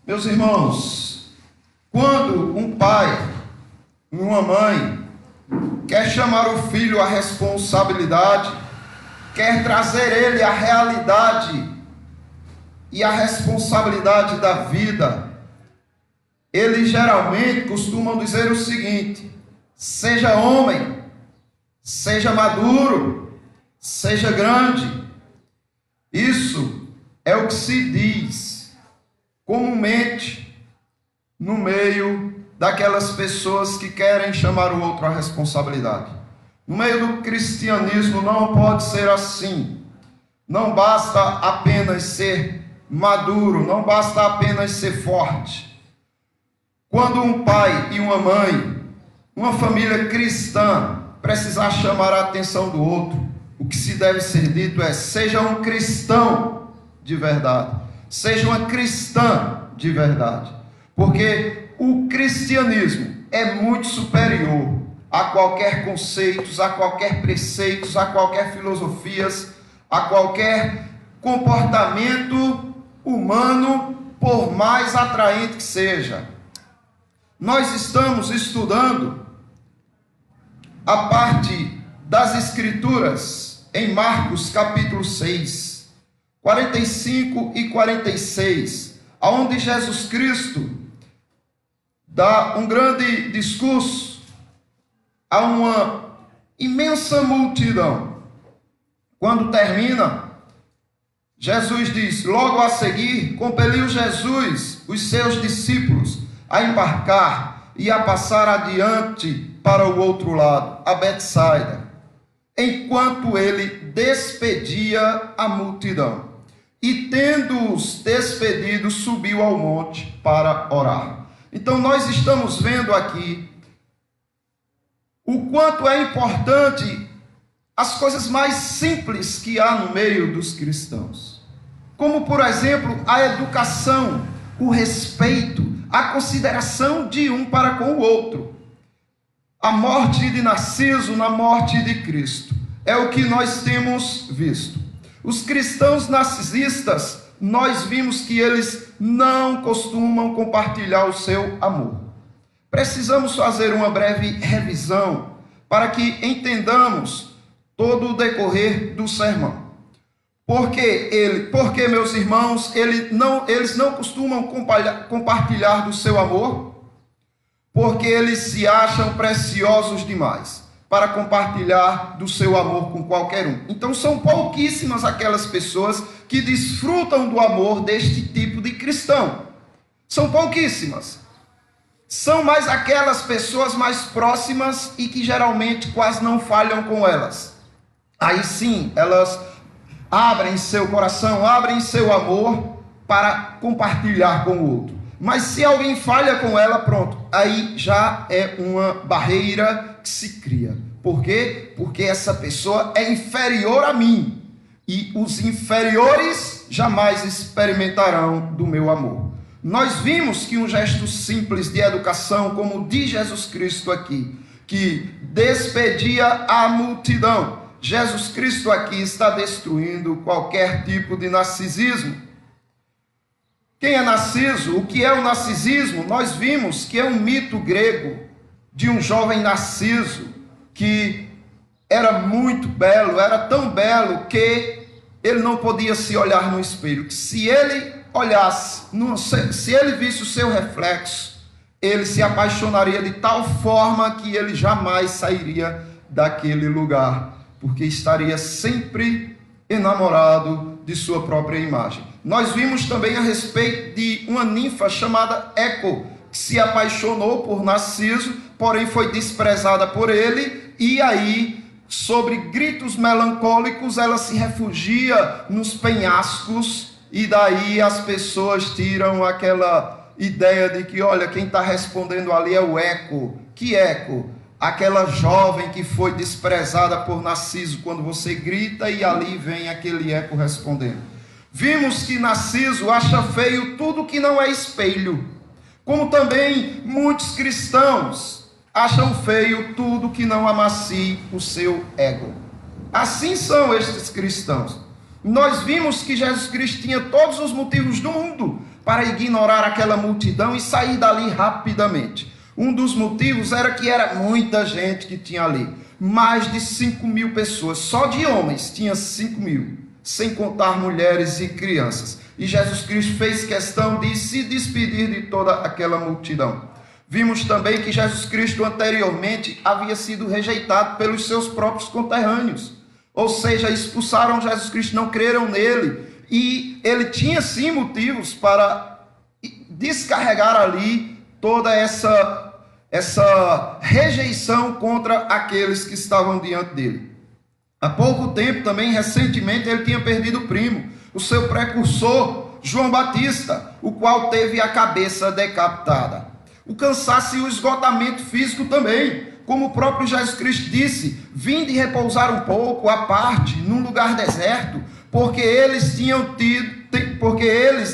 Meus irmãos, quando um pai e uma mãe quer chamar o filho à responsabilidade, quer trazer ele à realidade e à responsabilidade da vida, eles geralmente costumam dizer o seguinte: seja homem, seja maduro, seja grande. Isso é o que se diz comumente no meio daquelas pessoas que querem chamar o outro à responsabilidade. No meio do cristianismo não pode ser assim. Não basta apenas ser maduro, não basta apenas ser forte. Quando um pai e uma mãe, uma família cristã, precisar chamar a atenção do outro, o que se deve ser dito é: seja um cristão de verdade. Seja uma cristã de verdade, porque o cristianismo é muito superior a qualquer conceito, a qualquer preceito, a qualquer filosofias, a qualquer comportamento humano, por mais atraente que seja. Nós estamos estudando a parte das Escrituras em Marcos capítulo 6, 45 e 46, onde Jesus Cristo dá um grande discurso a uma imensa multidão. Quando termina, Jesus diz: logo a seguir, compeliu Jesus os seus discípulos a embarcar e a passar adiante para o outro lado, a Betsaida, enquanto ele despedia a multidão. E tendo-os despedido, subiu ao monte para orar. Então nós estamos vendo aqui o quanto é importante as coisas mais simples que há no meio dos cristãos. Como, por exemplo, a educação, o respeito, a consideração de um para com o outro. A morte de Narciso na morte de Cristo é o que nós temos visto. Os cristãos narcisistas, nós vimos que eles não costumam compartilhar o seu amor. Precisamos fazer uma breve revisão para que entendamos todo o decorrer do sermão. Porque meus irmãos, eles não costumam compartilhar do seu amor, porque eles se acham preciosos demais para compartilhar do seu amor com qualquer um. Então são pouquíssimas aquelas pessoas que desfrutam do amor deste tipo de cristão. São pouquíssimas. São mais aquelas pessoas mais próximas e que geralmente quase não falham com elas. Aí sim, elas abrem seu coração, abrem seu amor para compartilhar com o outro. Mas se alguém falha com ela, pronto, aí já é uma barreira que se cria. Por quê? Porque essa pessoa é inferior a mim. E os inferiores jamais experimentarão do meu amor. Nós vimos que um gesto simples de educação, como o de Jesus Cristo aqui, que despedia a multidão. Jesus Cristo aqui está destruindo qualquer tipo de narcisismo. Quem é Narciso? O que é o narcisismo? Nós vimos que é um mito grego de um jovem Narciso que era muito belo, era tão belo que ele não podia se olhar no espelho. Que se ele olhasse, se ele visse o seu reflexo, ele se apaixonaria de tal forma que ele jamais sairia daquele lugar, porque estaria sempre enamorado de sua própria imagem. Nós vimos também a respeito de uma ninfa chamada Eco, que se apaixonou por Narciso, porém foi desprezada por ele, e aí, sobre gritos melancólicos, ela se refugia nos penhascos, e daí as pessoas tiram aquela ideia de que, olha, quem está respondendo ali é o Eco. Que Eco? Aquela jovem que foi desprezada por Narciso, quando você grita e ali vem aquele Eco respondendo. Vimos que Narciso acha feio tudo que não é espelho, como também muitos cristãos acham feio tudo que não amacie o seu ego. Assim são estes cristãos. Nós vimos que Jesus Cristo tinha todos os motivos do mundo para ignorar aquela multidão e sair dali rapidamente. Um dos motivos era que era muita gente que tinha ali. Mais de 5.000 pessoas, só de homens tinha 5.000, sem contar mulheres e crianças. E Jesus Cristo fez questão de se despedir de toda aquela multidão. Vimos também que Jesus Cristo anteriormente havia sido rejeitado pelos seus próprios conterrâneos. Ou seja, expulsaram Jesus Cristo, não creram nele. E ele tinha sim motivos para descarregar ali toda essa rejeição contra aqueles que estavam diante dele. Há pouco tempo também, recentemente, ele tinha perdido o primo, o seu precursor, João Batista, o qual teve a cabeça decapitada. O cansaço e o esgotamento físico também, como o próprio Jesus Cristo disse: vinde repousar um pouco à parte, num lugar deserto, porque eles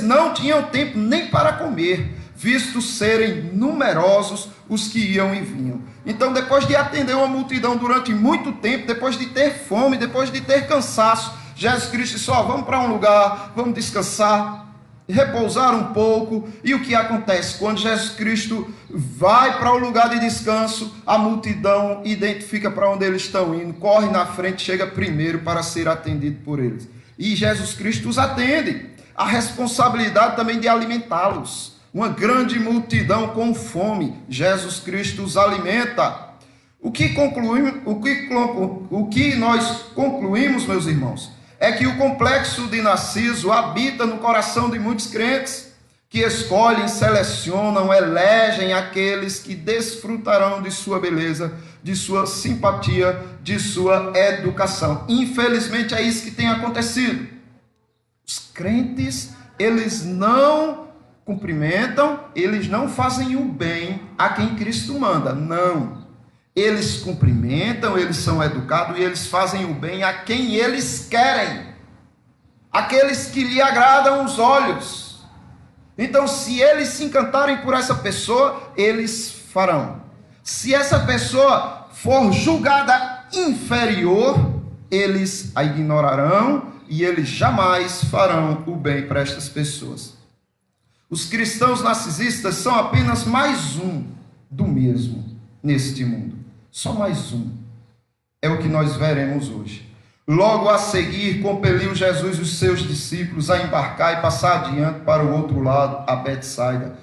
não tinham tempo nem para comer, visto serem numerosos os que iam e vinham. Então, depois de atender uma multidão durante muito tempo, depois de ter fome, depois de ter cansaço, Jesus Cristo disse: vamos para um lugar, vamos descansar, repousar um pouco. E o que acontece? Quando Jesus Cristo vai para o lugar de descanso, a multidão identifica para onde eles estão indo, corre na frente, chega primeiro para ser atendido por eles. E Jesus Cristo os atende. A responsabilidade também de alimentá-los. Uma grande multidão com fome, Jesus Cristo os alimenta. O que nós concluímos, meus irmãos, é que o complexo de Narciso habita no coração de muitos crentes, que escolhem, selecionam, elegem aqueles que desfrutarão de sua beleza, de sua simpatia, de sua educação. Infelizmente é isso que tem acontecido. Os crentes, eles não cumprimentam, eles não fazem o bem a quem Cristo manda, não. Eles cumprimentam, eles são educados e eles fazem o bem a quem eles querem, aqueles que lhe agradam os olhos. Então, se eles se encantarem por essa pessoa, eles farão. Se essa pessoa for julgada inferior, eles a ignorarão e eles jamais farão o bem para estas pessoas. Os cristãos narcisistas são apenas mais um do mesmo neste mundo. Só mais um. É o que nós veremos hoje. Logo a seguir, compeliu Jesus os seus discípulos a embarcar e passar adiante para o outro lado, a Betsaida,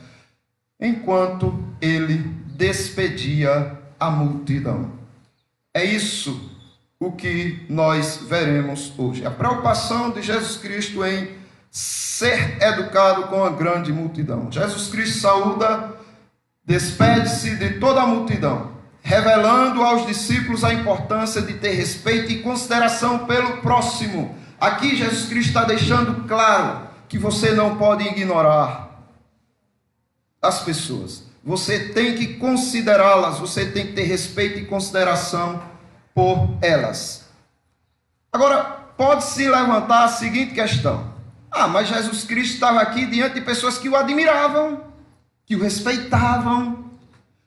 enquanto ele despedia a multidão. É isso o que nós veremos hoje. A preocupação de Jesus Cristo em ser educado com a grande multidão. Jesus Cristo saúda, despede-se de toda a multidão, revelando aos discípulos a importância de ter respeito e consideração pelo próximo. Aqui Jesus Cristo está deixando claro que você não pode ignorar as pessoas. Você tem que considerá-las, você tem que ter respeito e consideração por elas. Agora, pode-se levantar a seguinte questão: mas Jesus Cristo estava aqui diante de pessoas que o admiravam, que o respeitavam,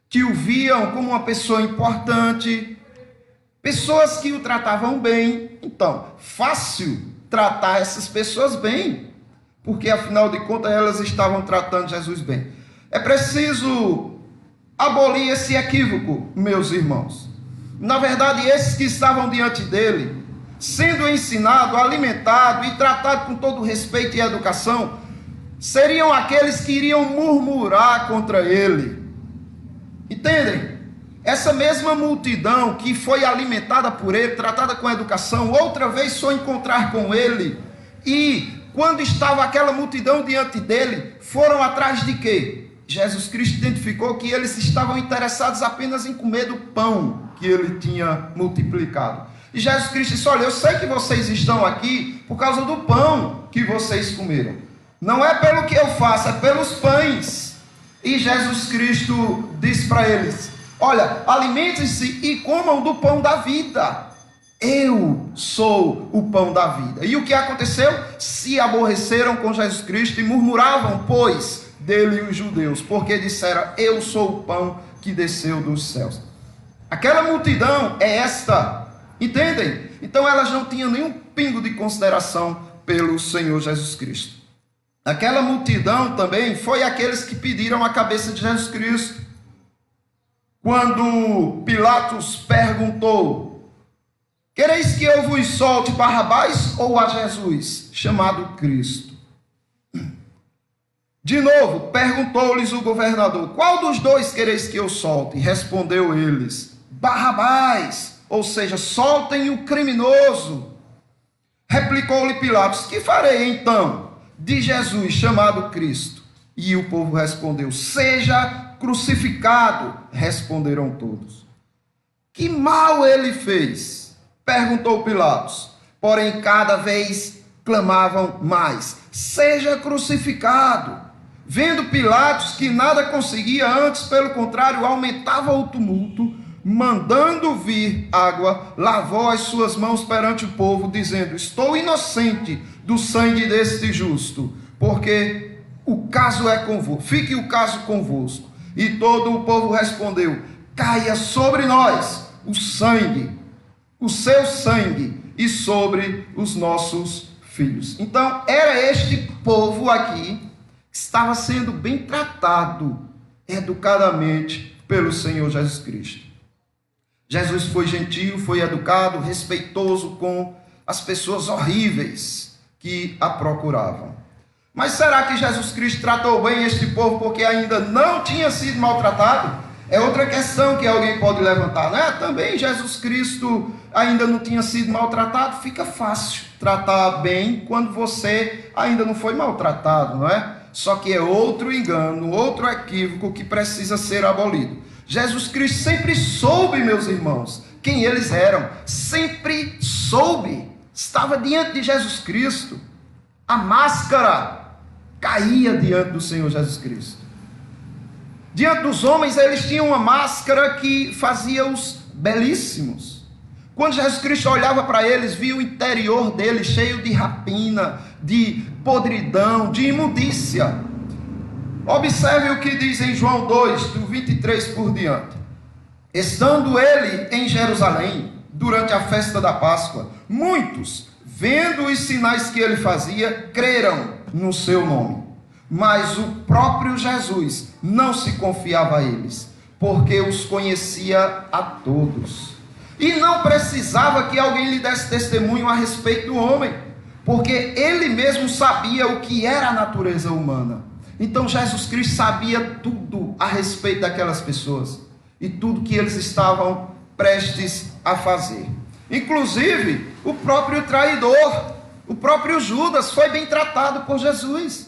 que o viam como uma pessoa importante, pessoas que o tratavam bem. Então, fácil tratar essas pessoas bem, porque afinal de contas elas estavam tratando Jesus bem. É preciso abolir esse equívoco, meus irmãos. Na verdade, esses que estavam diante dele, sendo ensinado, alimentado e tratado com todo respeito e educação, seriam aqueles que iriam murmurar contra ele. Entendem? Essa mesma multidão que foi alimentada por ele, tratada com educação, outra vez foi encontrar com ele, e quando estava aquela multidão diante dele, foram atrás de quê? Jesus Cristo identificou que eles estavam interessados apenas em comer do pão que ele tinha multiplicado. E Jesus Cristo disse: olha, eu sei que vocês estão aqui por causa do pão que vocês comeram. Não é pelo que eu faço, é pelos pães. E Jesus Cristo disse para eles: olha, alimentem-se e comam do pão da vida. Eu sou o pão da vida. E o que aconteceu? Se aborreceram com Jesus Cristo e murmuravam, pois, dele os judeus, porque disseram: eu sou o pão que desceu dos céus. Aquela multidão é esta, entendem? Então elas não tinham nenhum pingo de consideração pelo Senhor Jesus Cristo. Aquela multidão também foi aqueles que pediram a cabeça de Jesus Cristo. Quando Pilatos perguntou: quereis que eu vos solte Barrabás ou a Jesus, chamado Cristo? De novo, perguntou-lhes o governador: qual dos dois quereis que eu solte? Respondeu eles: Barrabás, ou seja, soltem o criminoso. Replicou-lhe Pilatos: que farei então de Jesus, chamado Cristo? E o povo respondeu: seja crucificado. Responderam todos. Que mal ele fez? Perguntou Pilatos. Porém, cada vez clamavam mais: seja crucificado. Vendo Pilatos que nada conseguia, antes, pelo contrário, aumentava o tumulto, mandando vir água, lavou as suas mãos perante o povo, dizendo: estou inocente do sangue deste justo, porque o caso é convosco, fique o caso convosco. E todo o povo respondeu: caia sobre nós o sangue, o seu sangue, e sobre os nossos filhos. Então, era este povo aqui que estava sendo bem tratado educadamente pelo Senhor Jesus Cristo. Jesus foi gentil, foi educado, respeitoso com as pessoas horríveis que a procuravam. Mas será que Jesus Cristo tratou bem este povo porque ainda não tinha sido maltratado? É outra questão que alguém pode levantar, né? Também Jesus Cristo ainda não tinha sido maltratado. Fica fácil tratar bem quando você ainda não foi maltratado, não é? Só que é outro engano, outro equívoco que precisa ser abolido. Jesus Cristo sempre soube, meus irmãos, quem eles eram. Sempre soube. Estava diante de Jesus Cristo. A máscara caía diante do Senhor Jesus Cristo. Diante dos homens, eles tinham uma máscara que fazia-os belíssimos. Quando Jesus Cristo olhava para eles, via o interior deles cheio de rapina, de podridão, de imundícia. Observe o que diz em João 2, do 23 por diante. Estando ele em Jerusalém, durante a festa da Páscoa, muitos, vendo os sinais que ele fazia, creram no seu nome. Mas o próprio Jesus não se confiava a eles, porque os conhecia a todos. E não precisava que alguém lhe desse testemunho a respeito do homem, porque ele mesmo sabia o que era a natureza humana. Então Jesus Cristo sabia tudo a respeito daquelas pessoas e tudo que eles estavam prestes a fazer. Inclusive, o próprio traidor, o próprio Judas foi bem tratado por Jesus.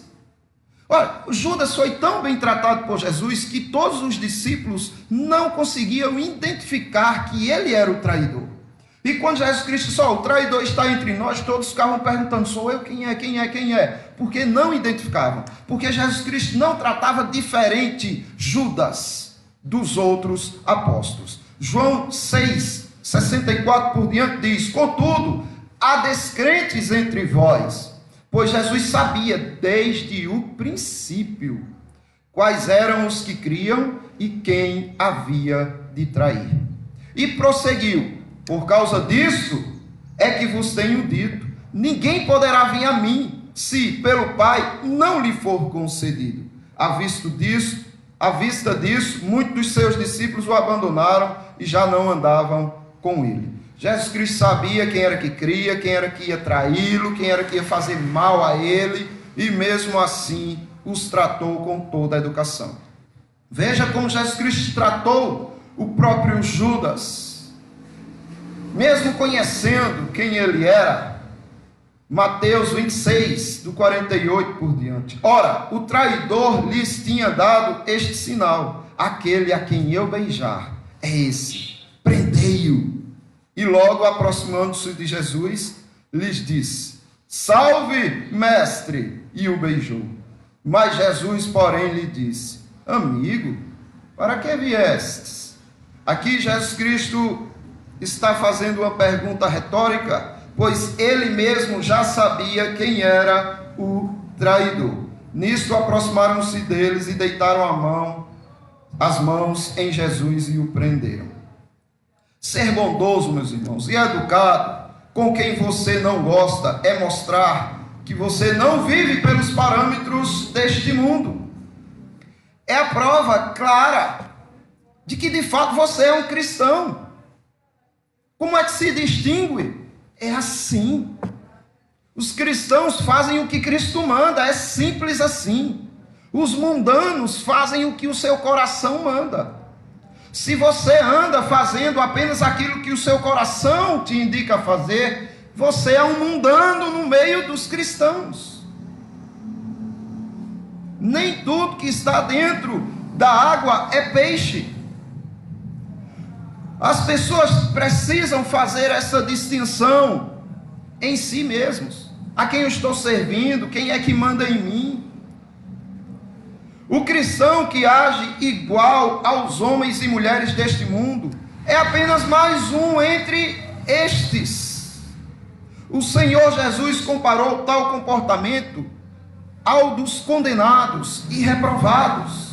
Olha, Judas foi tão bem tratado por Jesus que todos os discípulos não conseguiam identificar que ele era o traidor. E quando Jesus Cristo disse: o traidor está entre nós, todos ficavam perguntando: sou eu? Quem é? Quem é? Quem é? Porque não identificavam. Porque Jesus Cristo não tratava diferente Judas dos outros apóstolos. João 6, 64 por diante diz: contudo, há descrentes entre vós, pois Jesus sabia desde o princípio quais eram os que criam e quem havia de trair. E prosseguiu: por causa disso é que vos tenho dito, ninguém poderá vir a mim, se pelo Pai não lhe for concedido. À vista disso, muitos dos seus discípulos o abandonaram e já não andavam com ele. Jesus Cristo sabia quem era que cria, quem era que ia traí-lo, quem era que ia fazer mal a ele, e mesmo assim os tratou com toda a educação. Veja como Jesus Cristo tratou o próprio Judas. Mesmo conhecendo quem ele era, Mateus 26, do 48 por diante. Ora, o traidor lhes tinha dado este sinal: aquele a quem eu beijar é esse, prendei-o. E logo aproximando-se de Jesus, lhes disse: salve, mestre, e o beijou. Mas Jesus, porém, lhe disse: amigo, para que viestes? Aqui Jesus Cristo está fazendo uma pergunta retórica, pois ele mesmo já sabia quem era o traidor. Nisto aproximaram-se deles e deitaram as mãos em Jesus e o prenderam. Ser bondoso, meus irmãos, e educado com quem você não gosta é mostrar que você não vive pelos parâmetros deste mundo. É a prova clara de que de fato você é um cristão. Como é que se distingue? É assim. Os cristãos fazem o que Cristo manda, é simples assim. Os mundanos fazem o que o seu coração manda. Se você anda fazendo apenas aquilo que o seu coração te indica fazer, você é um mundano no meio dos cristãos. Nem tudo que está dentro da água é peixe. As pessoas precisam fazer essa distinção em si mesmos. A quem eu estou servindo, quem é que manda em mim? O cristão que age igual aos homens e mulheres deste mundo é apenas mais um entre estes. O Senhor Jesus comparou tal comportamento ao dos condenados e reprovados.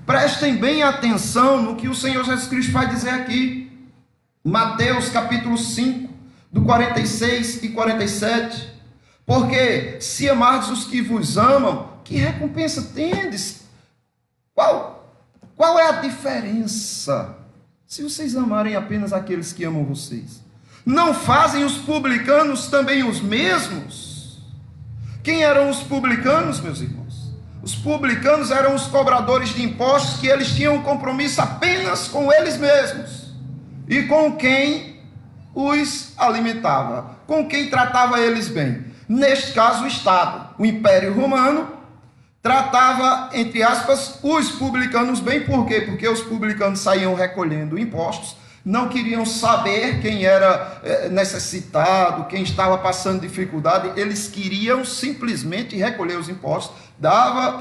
Prestem bem atenção no que o Senhor Jesus Cristo vai dizer aqui. Mateus capítulo 5, do 46 e 47. Porque se amardes os que vos amam, que recompensa tendes? Qual é a diferença? Se vocês amarem apenas aqueles que amam vocês, não fazem os publicanos também os mesmos? Quem eram os publicanos, meus irmãos? Os publicanos eram os cobradores de impostos, que eles tinham um compromisso apenas com eles mesmos e com quem os alimentava, com quem tratava eles bem. Neste caso, o Estado, o Império Romano, tratava, entre aspas, os publicanos bem. Por quê? Porque os publicanos saíam recolhendo impostos, não queriam saber quem era necessitado, quem estava passando dificuldade, eles queriam simplesmente recolher os impostos,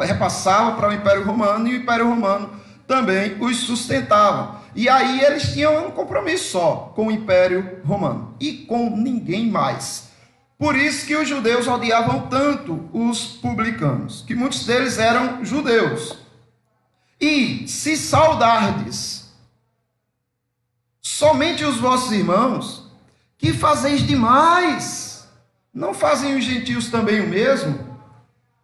repassava para o Império Romano, e o Império Romano também os sustentava. E aí eles tinham um compromisso só com o Império Romano e com ninguém mais. Por isso que os judeus odiavam tanto os publicanos, que muitos deles eram judeus. E se saudardes somente os vossos irmãos, que fazeis demais, não fazem os gentios também o mesmo?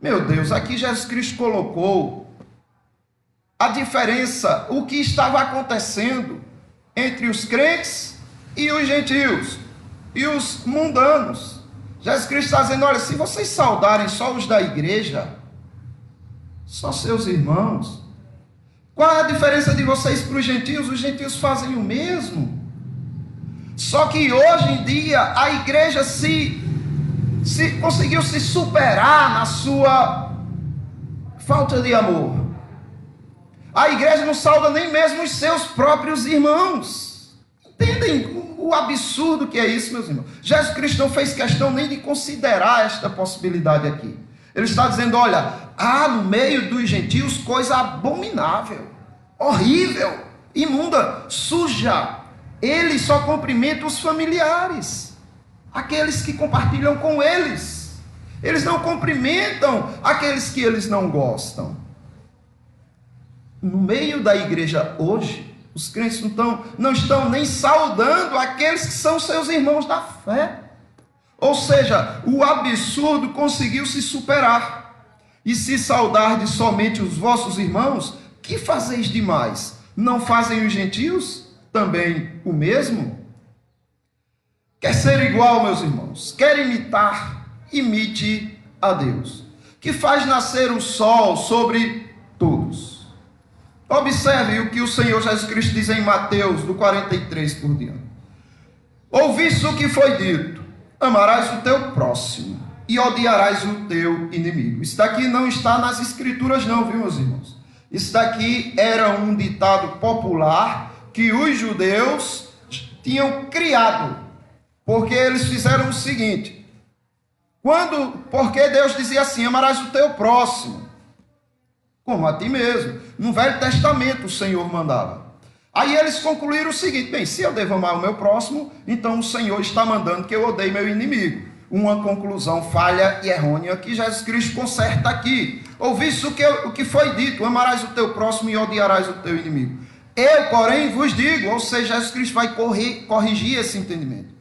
Meu Deus, aqui Jesus Cristo colocou a diferença, o que estava acontecendo entre os crentes e os gentios, e os mundanos. Jesus Cristo está dizendo, olha, se vocês saudarem só os da igreja, só seus irmãos, qual é a diferença de vocês para os gentios? Os gentios fazem o mesmo. Só que hoje em dia a igreja conseguiu se superar na sua falta de amor. A igreja não sauda nem mesmo os seus próprios irmãos. Entendem o absurdo que é isso, meus irmãos? Jesus Cristo não fez questão nem de considerar esta possibilidade aqui. Ele está dizendo, olha, há no meio dos gentios coisa abominável, horrível, imunda, suja. Ele só cumprimenta os familiares, aqueles que compartilham com eles. Eles não cumprimentam aqueles que eles não gostam. No meio da igreja hoje, os crentes não estão nem saudando aqueles que são seus irmãos da fé. Ou seja, o absurdo conseguiu se superar. E se saudardes somente os vossos irmãos, que fazeis demais? Não fazem os gentios também o mesmo? Quer ser igual, meus irmãos? Quer imitar? Imite a Deus, que faz nascer o sol sobre todos. Observe o que o Senhor Jesus Cristo diz em Mateus, do 43 por diante. Ouviste o que foi dito, amarás o teu próximo e odiarás o teu inimigo. Isso daqui não está nas escrituras não, viu, meus irmãos? Isso daqui era um ditado popular que os judeus tinham criado, porque eles fizeram o seguinte, porque Deus dizia assim, amarás o teu próximo, como a ti mesmo. No Velho Testamento o Senhor mandava. Aí eles concluíram o seguinte, bem, se eu devo amar o meu próximo, então o Senhor está mandando que eu odeie meu inimigo. Uma conclusão falha e errônea que Jesus Cristo conserta aqui. Ouviste o que foi dito, amarás o teu próximo e odiarás o teu inimigo. Eu, porém, vos digo, ou seja, Jesus Cristo vai corrigir esse entendimento.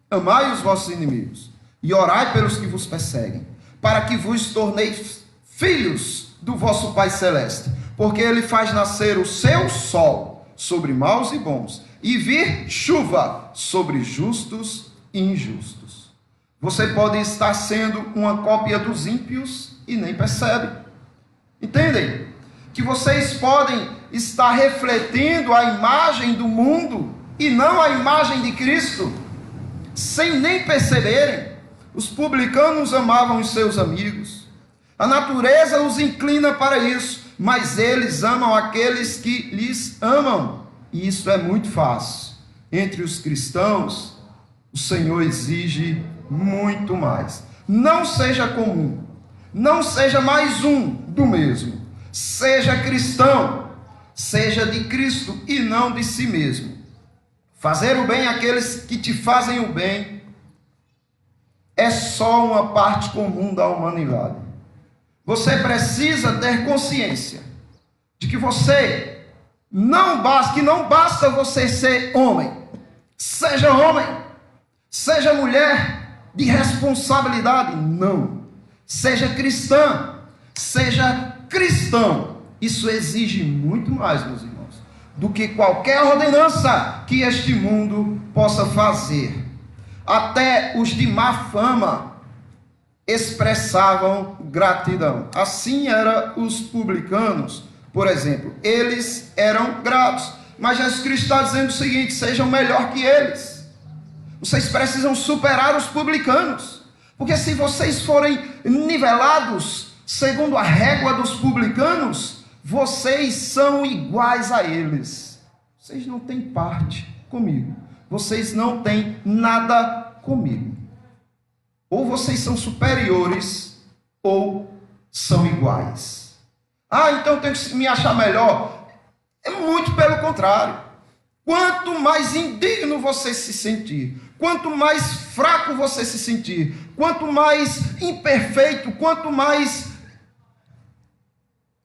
Amai os vossos inimigos e orai pelos que vos perseguem, para que vos torneis filhos do vosso Pai Celeste, porque Ele faz nascer o seu sol sobre maus e bons, e vir chuva sobre justos e injustos. Você pode estar sendo uma cópia dos ímpios e nem percebe. Entendem? Que vocês podem estar refletindo a imagem do mundo e não a imagem de Cristo, sem nem perceberem. Os publicanos amavam os seus amigos. A natureza os inclina para isso, mas eles amam aqueles que lhes amam. E isso é muito fácil. Entre os cristãos, o Senhor exige muito mais. Não seja comum. Não seja mais um do mesmo. Seja cristão. Seja de Cristo e não de si mesmo. Fazer o bem àqueles que te fazem o bem é só uma parte comum da humanidade. Você precisa ter consciência de que você não basta você ser homem. Seja homem, seja mulher de responsabilidade, não. Seja cristã, seja cristão. Isso exige muito mais, meus irmãos, do que qualquer ordenança que este mundo possa fazer. Até os de má fama expressavam gratidão. Assim eram os publicanos, por exemplo. Eles eram gratos. Mas Jesus Cristo está dizendo o seguinte: sejam melhor que eles. Vocês precisam superar os publicanos. Porque se vocês forem nivelados segundo a régua dos publicanos, vocês são iguais a eles. Vocês não têm parte comigo. Vocês não têm nada comigo. Ou vocês são superiores, ou são iguais. Ah, então eu tenho que me achar melhor. É muito pelo contrário. Quanto mais indigno você se sentir, quanto mais fraco você se sentir, quanto mais imperfeito, quanto mais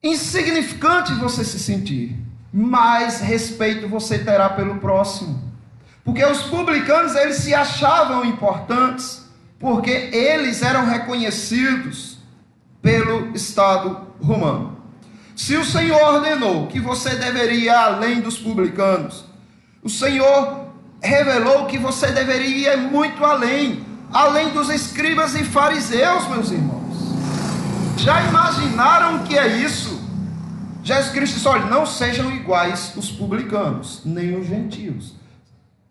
insignificante você se sentir, mais respeito você terá pelo próximo. Porque os publicanos, eles se achavam importantes, porque eles eram reconhecidos pelo Estado romano. Se o Senhor ordenou que você deveria ir além dos publicanos, o Senhor revelou que você deveria ir muito além, além dos escribas e fariseus, meus irmãos. Já imaginaram o que é isso? Jesus Cristo disse: olha, não sejam iguais os publicanos, nem os gentios.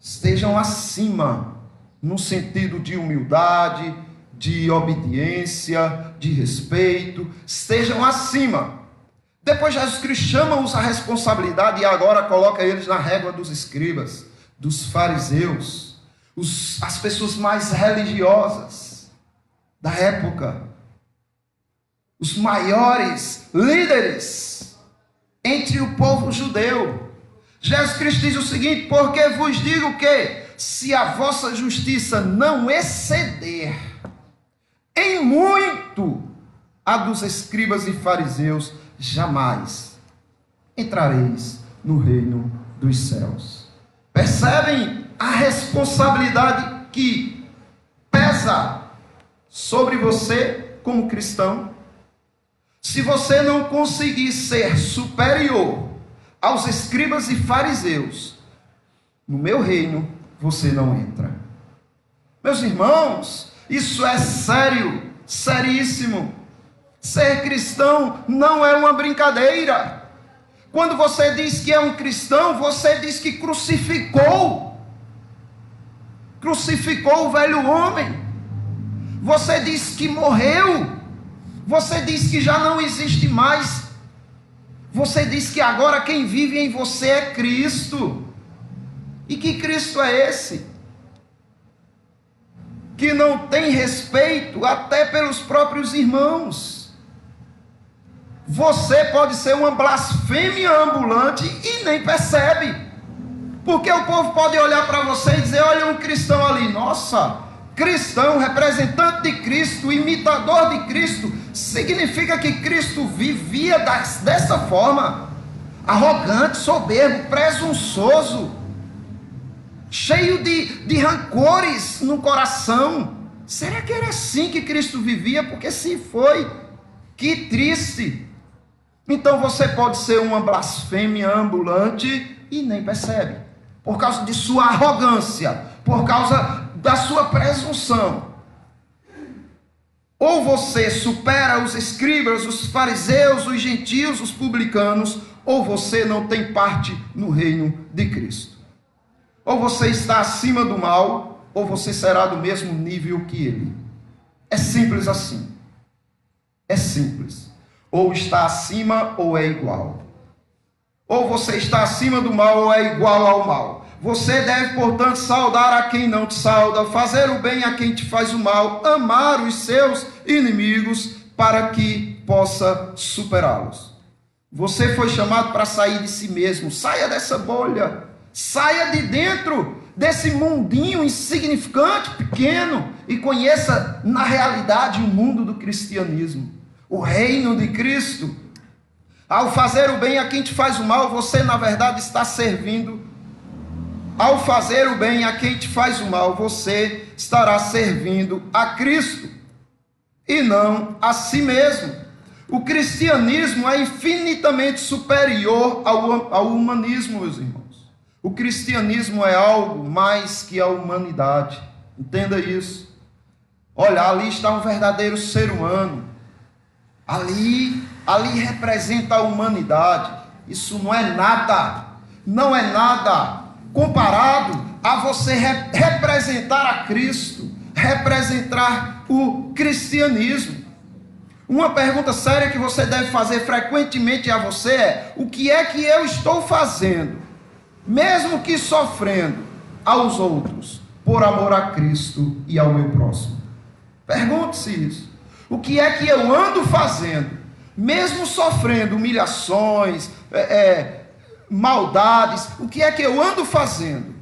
Estejam acima, no sentido de humildade, de obediência, de respeito. Estejam acima. Depois Jesus Cristo chama-os à responsabilidade e agora coloca eles na régua dos escribas, dos fariseus, as pessoas mais religiosas da época, os maiores líderes entre o povo judeu. Jesus Cristo diz o seguinte: porque vos digo que, se a vossa justiça não exceder em muito a dos escribas e fariseus, jamais entrareis no reino dos céus. Percebem a responsabilidade que pesa sobre você como cristão? Se você não conseguir ser superior aos escribas e fariseus, no meu reino você não entra. Meus irmãos, isso é sério, seríssimo. Ser cristão não é uma brincadeira. Quando você diz que é um cristão, você diz que crucificou o velho homem. Você diz que morreu. Você diz que já não existe mais. Você diz que agora quem vive em você é Cristo. E que Cristo é esse? Que não tem respeito até pelos próprios irmãos. Você pode ser uma blasfêmia ambulante e nem percebe. Porque o povo pode olhar para você e dizer: olha um cristão ali. Nossa, cristão, representante de Cristo, imitador de Cristo. Significa que Cristo vivia dessa forma. Arrogante, soberbo, presunçoso, cheio de rancores no coração. Será que era assim que Cristo vivia? Porque se foi, que triste. Então você pode ser uma blasfêmia ambulante e nem percebe, por causa de sua arrogância, por causa da sua presunção. Ou você supera os escribas, os fariseus, os gentios, os publicanos, ou você não tem parte no reino de Cristo. Ou você está acima do mal, ou você será do mesmo nível que ele. É simples assim. É simples. Ou está acima ou é igual. Ou você está acima do mal ou é igual ao mal. Você deve, portanto, saudar a quem não te sauda, fazer o bem a quem te faz o mal, amar os seus inimigos para que possa superá-los. Você foi chamado para sair de si mesmo. Saia dessa bolha. Saia de dentro desse mundinho insignificante, pequeno, e conheça na realidade o mundo do cristianismo, o reino de Cristo. Ao fazer o bem a quem te faz o mal, você na verdade está servindo. Ao fazer o bem a quem te faz o mal, você estará servindo a Cristo e não a si mesmo. O cristianismo é infinitamente superior ao humanismo, meus irmãos. O cristianismo é algo mais que a humanidade. Entenda isso. Olha, ali está um verdadeiro ser humano. Ali representa a humanidade. Isso não é nada. Não é nada comparado a você representar a Cristo, representar o cristianismo. Uma pergunta séria que você deve fazer frequentemente a você é: o que é que eu estou fazendo, mesmo que sofrendo, aos outros, por amor a Cristo e ao meu próximo? Pergunte-se isso. O que é que eu ando fazendo, mesmo sofrendo humilhações, maldades, o que é que eu ando fazendo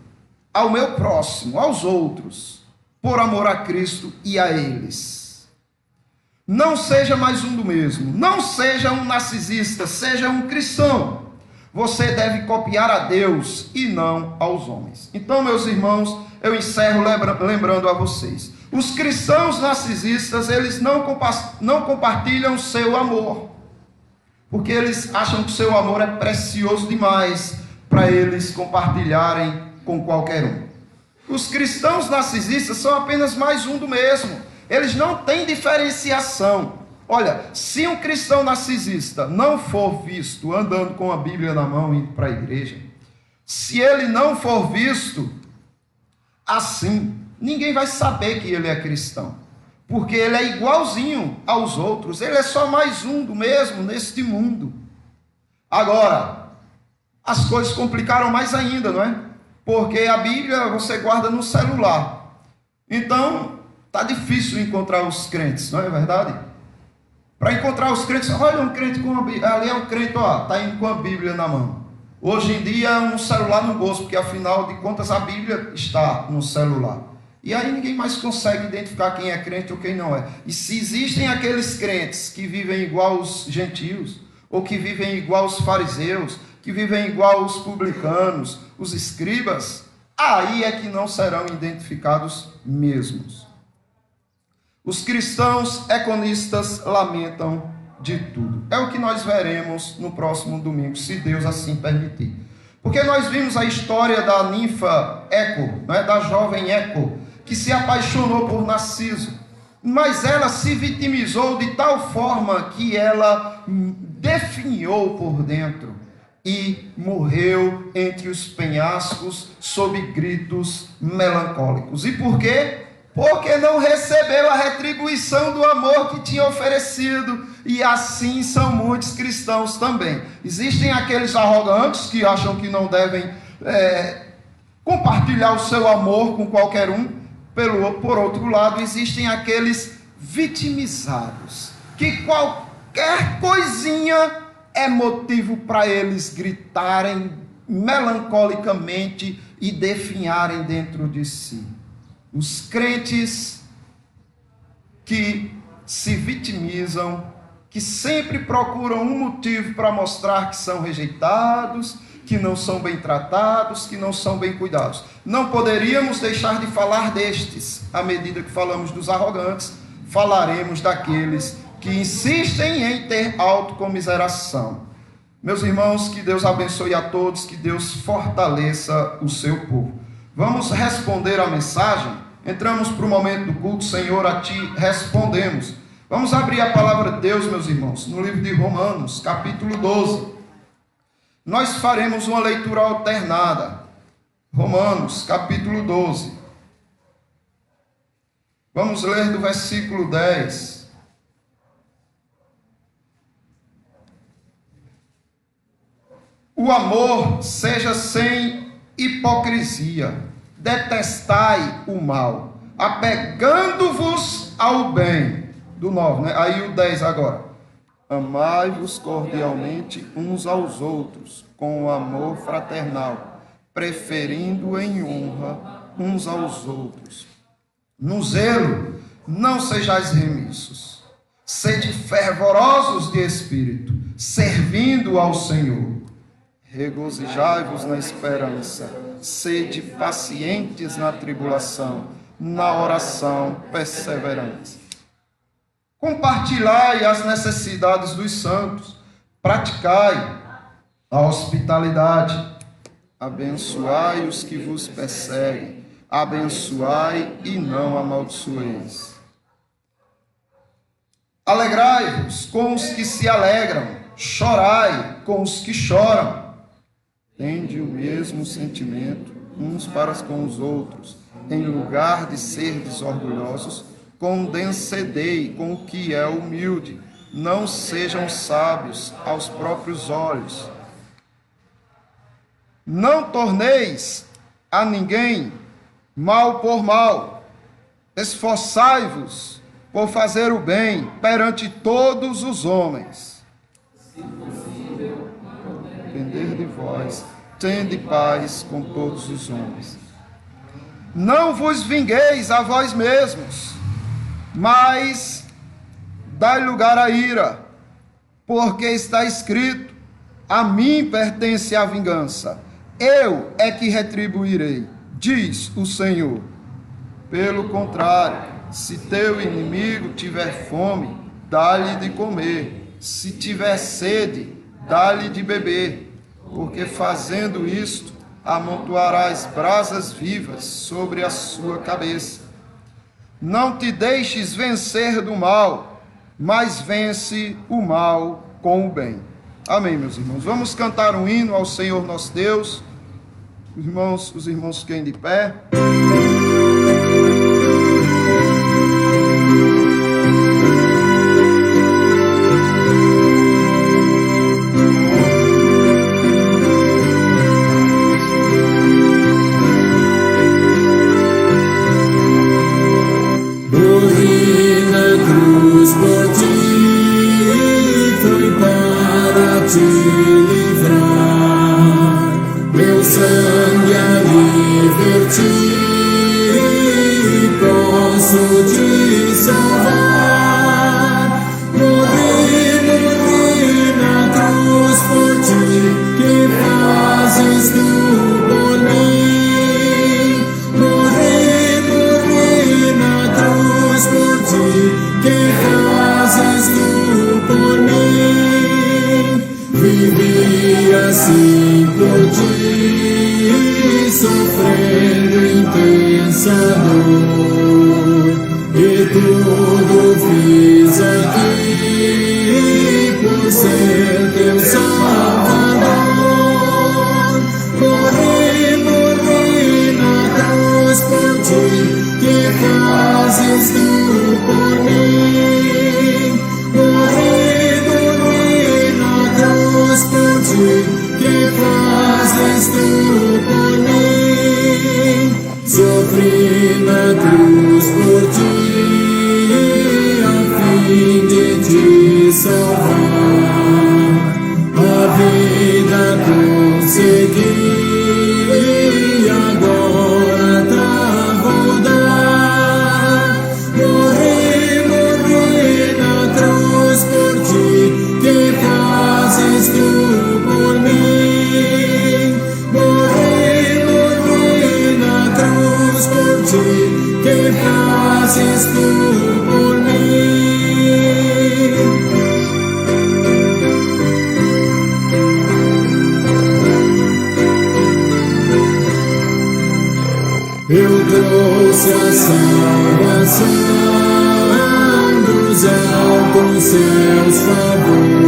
ao meu próximo, aos outros, por amor a Cristo e a eles? Não seja mais um do mesmo, não seja um narcisista, seja um cristão. Você deve copiar a Deus e não aos homens. Então, meus irmãos, eu encerro lembrando a vocês: os cristãos narcisistas, eles não compartilham seu amor, porque eles acham que o seu amor é precioso demais para eles compartilharem com qualquer um. Os cristãos narcisistas são apenas mais um do mesmo. Eles não têm diferenciação. Olha, se um cristão narcisista não for visto andando com a Bíblia na mão indo para a igreja, se ele não for visto assim, ninguém vai saber que ele é cristão, porque ele é igualzinho aos outros. Ele é só mais um do mesmo neste mundo. Agora, as coisas complicaram mais ainda, não é? Porque a Bíblia você guarda no celular. Então, está difícil encontrar os crentes, não é verdade? Para encontrar os crentes, olha um crente com a Bíblia, ali é um crente, está indo com a Bíblia na mão. Hoje em dia, um celular no bolso, porque afinal de contas a Bíblia está no celular. E aí ninguém mais consegue identificar quem é crente ou quem não é. E se existem aqueles crentes que vivem igual os gentios, ou que vivem igual os fariseus, que vivem igual os publicanos, os escribas, aí é que não serão identificados mesmos. Os cristãos econistas lamentam de tudo. É o que nós veremos no próximo domingo, se Deus assim permitir. Porque nós vimos a história da ninfa Eco, não é? Da jovem Eco, que se apaixonou por Narciso, mas ela se vitimizou de tal forma que ela definhou por dentro e morreu entre os penhascos sob gritos melancólicos. E por quê? Porque não recebeu a retribuição do amor que tinha oferecido. E assim são muitos cristãos também. Existem aqueles arrogantes que acham que não devem compartilhar o seu amor com qualquer um. Por outro lado, existem aqueles vitimizados, que qualquer coisinha é motivo para eles gritarem melancolicamente e definharem dentro de si. Os crentes que se vitimizam, que sempre procuram um motivo para mostrar que são rejeitados, que não são bem tratados, que não são bem cuidados. Não poderíamos deixar de falar destes. À medida que falamos dos arrogantes, falaremos daqueles que insistem em ter autocomiseração. Meus irmãos, que Deus abençoe a todos, que Deus fortaleça o seu povo. Vamos responder a mensagem. Entramos para o momento do culto. Senhor, a Ti respondemos. Vamos abrir a palavra de Deus, meus irmãos, no livro de Romanos, capítulo 12. Nós faremos uma leitura alternada. Romanos, capítulo 12. Vamos ler do versículo 10. O amor seja sem hipocrisia. Detestai o mal, apegando-vos ao bem. Do 9, né? Aí o 10 agora. Amai-vos cordialmente uns aos outros, com o amor fraternal, preferindo em honra uns aos outros. No zelo, não sejais remissos. Sede fervorosos de espírito, servindo ao Senhor. Regozijai-vos na esperança. Sede pacientes na tribulação, na oração perseverantes. Compartilhai as necessidades dos santos, praticai a hospitalidade, abençoai os que vos perseguem, abençoai e não amaldiçoeis. Alegrai-vos com os que se alegram, chorai com os que choram. Tende o mesmo sentimento uns para com os outros, em lugar de serdes orgulhosos, condescendei com o que é humilde, não sejam sábios aos próprios olhos. Não torneis a ninguém mal por mal, esforçai-vos por fazer o bem perante todos os homens. Se possível, depender de vós, tende paz com todos os homens. Não vos vingueis a vós mesmos, mas dai lugar à ira, porque está escrito: a mim pertence a vingança, eu é que retribuirei, diz o Senhor. Pelo contrário, se teu inimigo tiver fome, dá-lhe de comer, se tiver sede, dá-lhe de beber, porque fazendo isto, amontoarás brasas vivas sobre a sua cabeça. Não te deixes vencer do mal, mas vence o mal com o bem. Amém, meus irmãos. Vamos cantar um hino ao Senhor nosso Deus. Os irmãos fiquem de pé. Te livrar, meu sangue ali verti, posso te salvar. Morri na cruz por ti, que fazes tu por mim. Morri na cruz por ti, que fazes tu por mim. Vivi assim por ti, sofrendo intensa dor, e tudo fiz aqui por ser teu Salvador. Morri na cruz por ti, que fazes tu por mim. Por ti, que fazes tu por mim. Sofri na cruz por ti, a fim de te salvar. A vida consegui, agora vou dar. Morri na cruz por ti, que fazes tu por mim. a salvação dos altos seus favores.